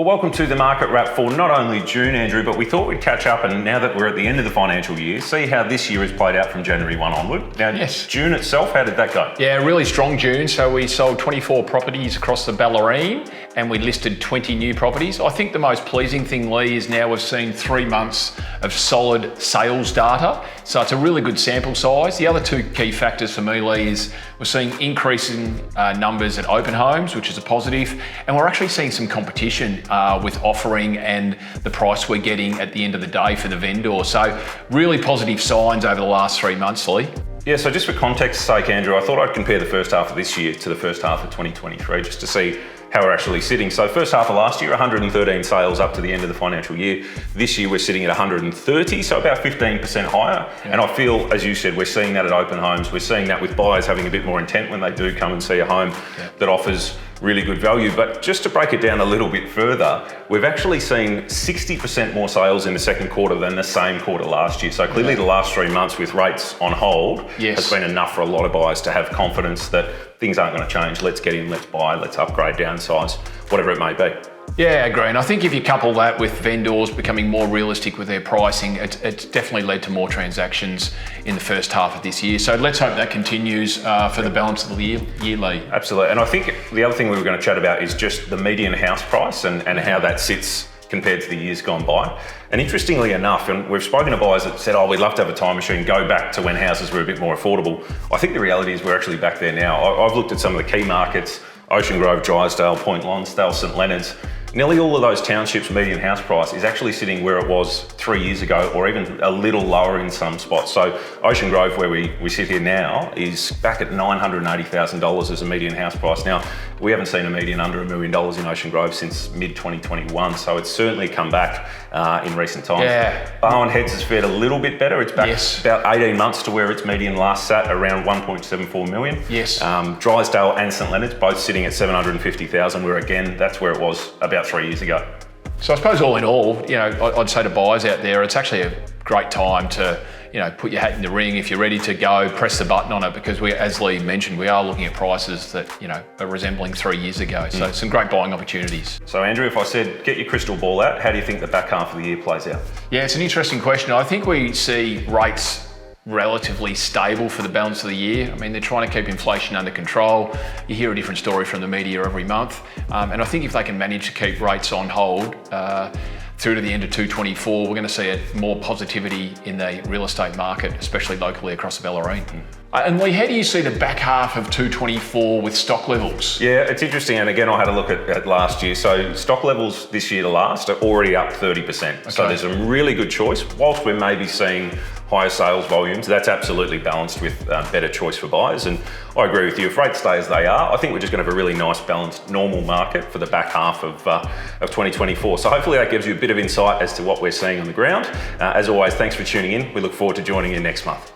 Well, welcome to the market wrap for not only June, Andrew, but we thought we'd catch up, and now that we're at the end of the financial year, see how this year has played out from January 1 onward. Now, Yes. June itself, how did that go? Yeah, really strong June. So we sold 24 properties across the Bellarine and we listed 20 new properties. I think the most pleasing thing, Lee, is now we've seen 3 months of solid sales data. So it's a really good sample size. The other two key factors for me, Lee, is we're seeing increasing numbers at open homes, which is a positive, and we're actually seeing some competition with offering and the price we're getting at the end of the day for the vendor. So really positive signs over the last 3 months, Lee. Yeah, so just for context's sake, Andrew, I thought I'd compare the first half of this year to the first half of 2023, just to see how we're actually sitting. So first half of last year, 113 sales up to the end of the financial year. This year, we're sitting at 130, so about 15% higher. Yeah. And I feel, as you said, we're seeing that at open homes. We're seeing that with buyers having a bit more intent when they do come and see a home that offers really good value. But just to break it down a little bit further, we've actually seen 60% more sales in the second quarter than the same quarter last year. So clearly the last 3 months with rates on hold has been enough for a lot of buyers to have confidence that things aren't going to change. Let's get in, let's buy, let's upgrade, downsize, whatever it may be. Yeah, I agree. And I think if you couple that with vendors becoming more realistic with their pricing, it's definitely led to more transactions in the first half of this year. So let's hope that continues for the balance of the year, Lee. Absolutely. And I think the other thing we were going to chat about is just the median house price and how that sits compared to the years gone by. And interestingly enough, and we've spoken to buyers that said, oh, we'd love to have a time machine, go back to when houses were a bit more affordable. I think the reality is we're actually back there now. I've looked at some of the key markets, Ocean Grove, Drysdale, Point Lonsdale, St Leonards. Nearly all of those townships' median house price is actually sitting where it was 3 years ago, or even a little lower in some spots. So Ocean Grove, where we sit here now, is back at $980,000 as a median house price. Now, we haven't seen a median under $1 million in Ocean Grove since mid-2021, so it's certainly come back in recent times. Yeah. Barwon Heads has fared a little bit better. It's back about 18 months to where its median last sat, around 1.74 million. Yes. Drysdale and St Leonards both sitting at 750,000, where again, that's where it was about 3 years ago. So I suppose all in all, I'd say to buyers out there, it's actually a great time to, put your hat in the ring. If you're ready to go, press the button on it, because we, as Lee mentioned, we are looking at prices that, are resembling 3 years ago. So some great buying opportunities. So Andrew, if I said, get your crystal ball out, how do you think the back half of the year plays out? Yeah, it's an interesting question. I think we see rates relatively stable for the balance of the year. I mean, they're trying to keep inflation under control. You hear a different story from the media every month. And I think if they can manage to keep rates on hold through to the end of 2024, we're going to see more positivity in the real estate market, especially locally across the Bellarine. And Lee, how do you see the back half of 2024 with stock levels? Yeah, it's interesting. And again, I had a look at last year. So stock levels this year to last are already up 30%. Okay. So there's a really good choice. Whilst we're maybe seeing higher sales volumes, that's absolutely balanced with better choice for buyers. And I agree with you. If rates stay as they are, I think we're just going to have a really nice, balanced, normal market for the back half of 2024. So hopefully that gives you a bit of insight as to what we're seeing on the ground. As always, thanks for tuning in. We look forward to joining you next month.